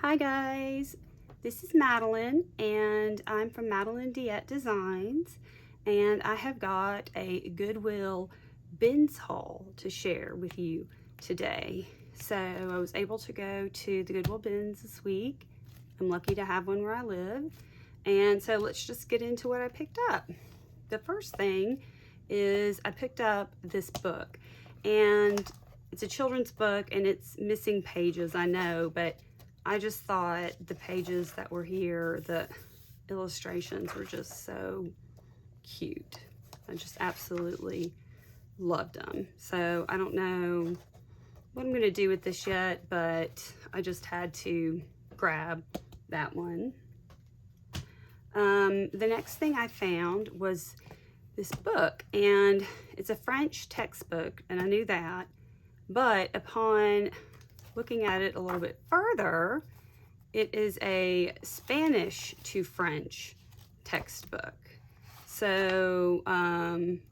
Hi guys, this is Madeline and I'm from Madeline Diet Designs, and I have got a Goodwill bins haul to share with you today. So I was able to go to the Goodwill bins this week. I'm lucky to have one where I live, and so let's just get into what I picked up. The first thing is I picked up this book, and it's a children's book and it's missing pages, I know, but I just thought the pages that were here, the illustrations were just so cute. I just absolutely loved them. So I don't know what I'm gonna do with this yet, but I just had to grab that one. The next thing I found was this book, and it's a French textbook, and I knew that, but upon looking at it a little bit further, it is a Spanish to French textbook. So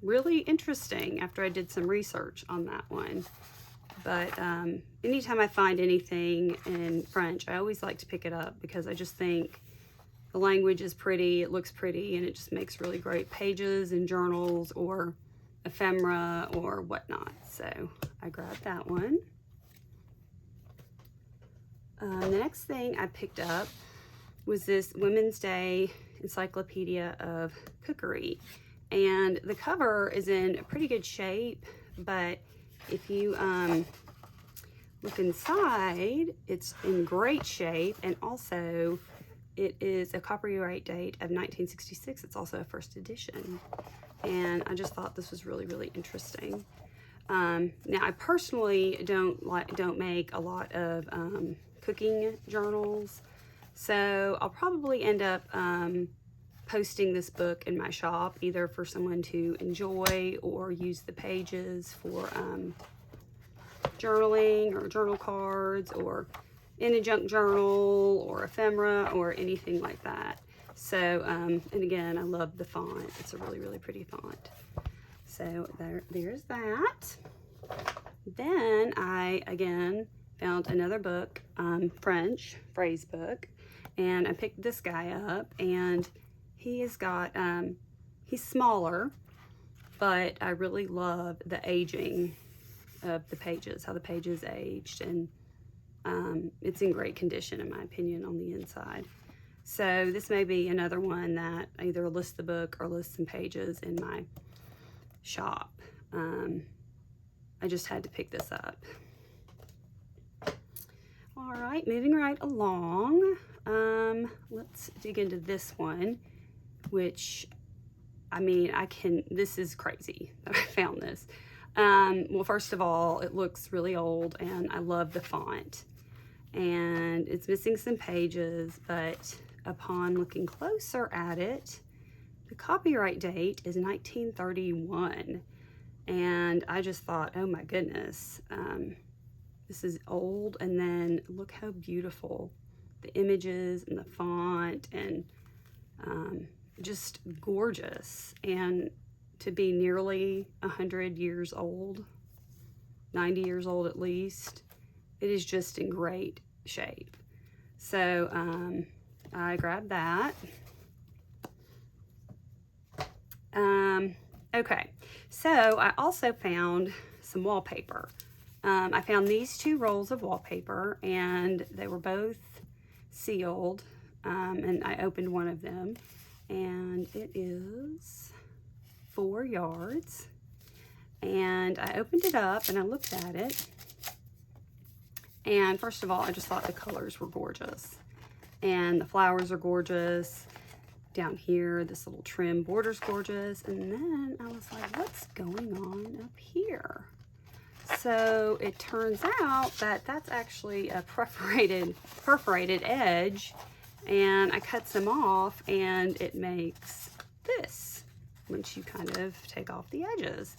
really interesting after I did some research on that one. But anytime I find anything in French, I always like to pick it up because I just think the language is pretty, it looks pretty, and it just makes really great pages in journals or ephemera or whatnot. So I grabbed that one. The next thing I picked up was this Women's Day Encyclopedia of Cookery, and the cover is in pretty good shape, but if you look inside, it's in great shape, and also it is a copyright date of 1966. It's also a first edition, and I just thought this was really, really interesting. Now I personally don't make a lot of cooking journals, so I'll probably end up posting this book in my shop, either for someone to enjoy or use the pages for journaling or journal cards or in a junk journal or ephemera or anything like that. So and again, I love the font. It's a really, really pretty font. So there's that. Then I again found another book, French phrase book, and I picked this guy up, and he has got he's smaller, but I really love the aging of the pages, how the pages aged, and it's in great condition in my opinion on the inside. So this may be another one that I either list the book or list some pages in my shop. I just had to pick this up. All right, moving right along. Let's dig into this one, which, I mean, this is crazy that I found this. Well, first of all, it looks really old, and I love the font. And it's missing some pages, but upon looking closer at it, the copyright date is 1931. And I just thought, oh my goodness, this is old, and then look how beautiful the images and the font, and just gorgeous. And to be nearly 100 years old, 90 years old at least, it is just in great shape. So I grabbed that. Okay, so I also found some wallpaper. I found these two rolls of wallpaper, and they were both sealed, and I opened one of them, and it is 4 yards. And I opened it up and I looked at it, and first of all, I just thought the colors were gorgeous, and the flowers are gorgeous. Down here, this little trim border's gorgeous, and then I was like, what's going on up here? So it turns out that that's actually a perforated edge, and I cut some off, and it makes this once you kind of take off the edges.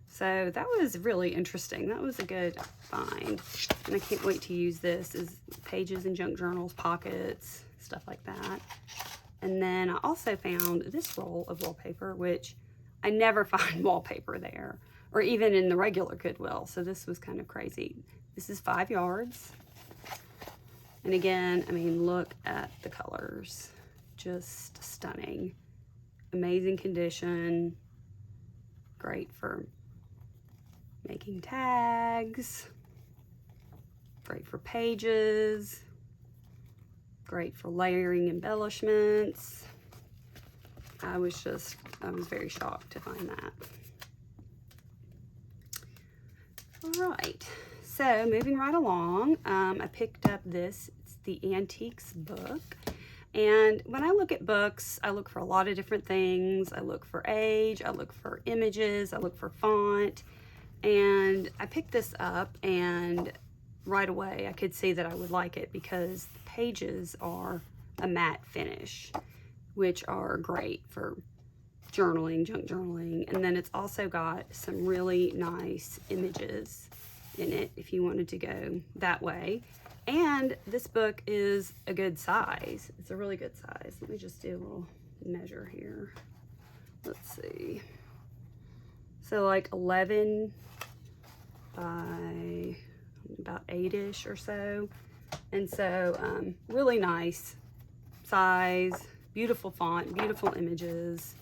So that was really interesting. That was a good find, and I can't wait to use this as pages in junk journals, pockets, stuff like that. And then I also found this roll of wallpaper, which I never find wallpaper there, or even in the regular Goodwill. So this was kind of crazy. This is 5 yards. And again, I mean, look at the colors. Just stunning. Amazing condition. Great for making tags. Great for pages. Great for layering embellishments. I was very shocked to find that. All right, so moving right along, I picked up this. It's the Antiques book. And when I look at books, I look for a lot of different things. I look for age, I look for images, I look for font. And I picked this up, and right away I could see that I would like it because the pages are a matte finish, which are great for journaling, junk journaling. And then it's also got some really nice images in it if you wanted to go that way. And this book is a good size. It's a really good size. Let me just do a little measure here. Let's see. So like 11 by about 8-ish or so. And so really nice size, beautiful font, beautiful images.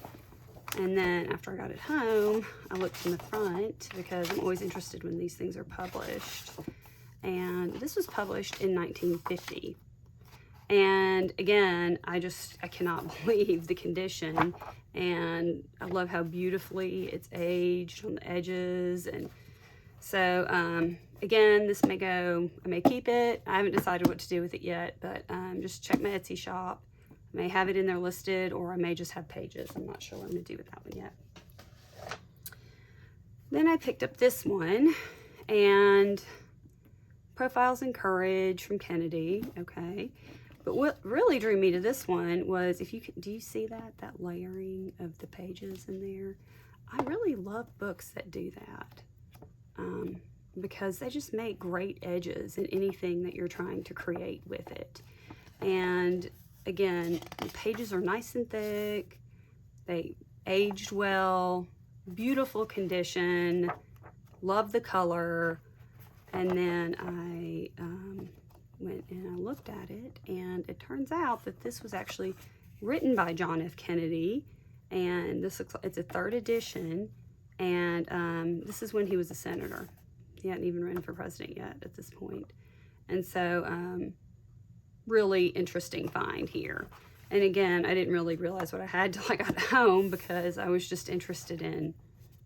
And then after I got it home, I looked from the front because I'm always interested when these things are published. And this was published in 1950. And again, I cannot believe the condition. And I love how beautifully it's aged on the edges. And so, again, this may go, I may keep it. I haven't decided what to do with it yet, but just check my Etsy shop. I may have it in there listed, or I may just have pages. I'm not sure what I'm going to do with that one yet. Then I picked up this one, and Profiles in Courage from Kennedy. Okay. But what really drew me to this one was, do you see that layering of the pages in there? I really love books that do that. Because they just make great edges in anything that you're trying to create with it. And again, the pages are nice and thick. They aged well, beautiful condition, love the color. And then I went and I looked at it, and it turns out that this was actually written by John F. Kennedy. And this looks like it's a 3rd edition. And this is when he was a senator. He hadn't even run for president yet at this point. And so, really interesting find here. And again, I didn't really realize what I had till I got home because I was just interested in,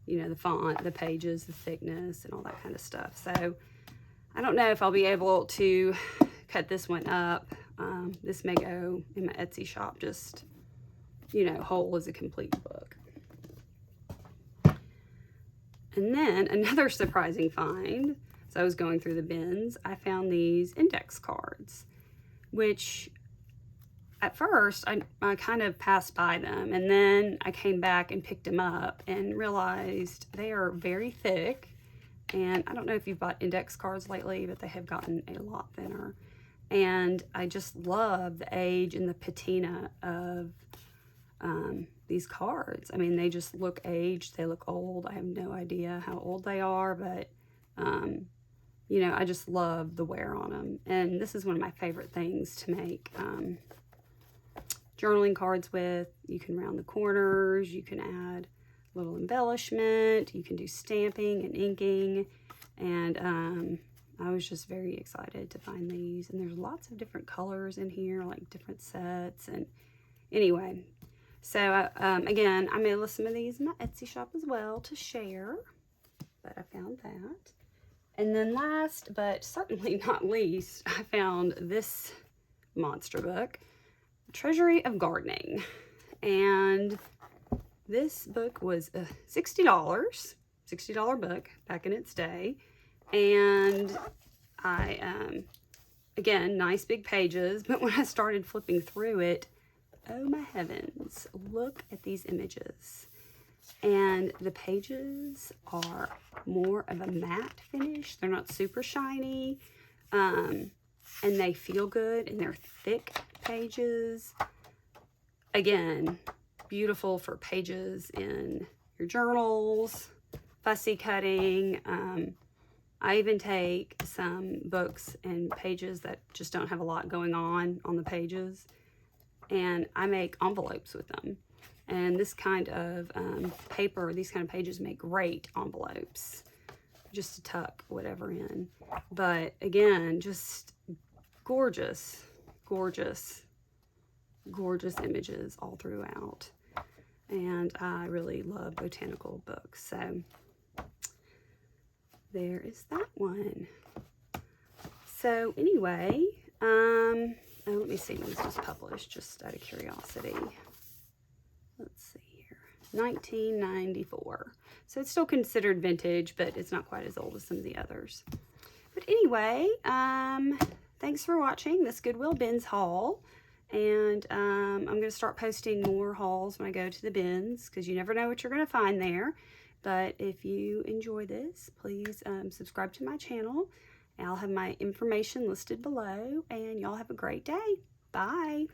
you know, the font, the pages, the thickness, and all that kind of stuff. So I don't know if I'll be able to cut this one up. This may go in my Etsy shop, just, you know, whole as a complete book. And then another surprising find, so I was going through the bins, I found these index cards, which at first I kind of passed by them, and then I came back and picked them up and realized they are very thick. And I don't know if you've bought index cards lately, but they have gotten a lot thinner. And I just love the age and the patina of these cards. I mean, they just look aged, they look old. I have no idea how old they are, but you know, I just love the wear on them. And this is one of my favorite things to make journaling cards with. You can round the corners, you can add a little embellishment, you can do stamping and inking. And I was just very excited to find these. And there's lots of different colors in here, like different sets. And anyway, so again, I may list some of these in my Etsy shop as well to share, but I found that. And then last, but certainly not least, I found this monster book, Treasury of Gardening. And this book was $60 book back in its day. And I, again, nice big pages, but when I started flipping through it, oh my heavens, look at these images. And the pages are more of a matte finish. They're not super shiny, and they feel good, and they're thick pages. Again, beautiful for pages in your journals, fussy cutting. I even take some books and pages that just don't have a lot going on the pages, and I make envelopes with them. And this kind of paper, these kind of pages make great envelopes, just to tuck whatever in. But again, just gorgeous, gorgeous, gorgeous images all throughout. And I really love botanical books, so there is that one. So anyway, oh, let me see when this was published, just out of curiosity. Let's see here, 1994. So it's still considered vintage, but it's not quite as old as some of the others. But anyway, thanks for watching this Goodwill bins haul. And I'm going to start posting more hauls when I go to the bins, because you never know what you're going to find there. But if you enjoy this, please subscribe to my channel. I'll have my information listed below, and y'all have a great day. Bye.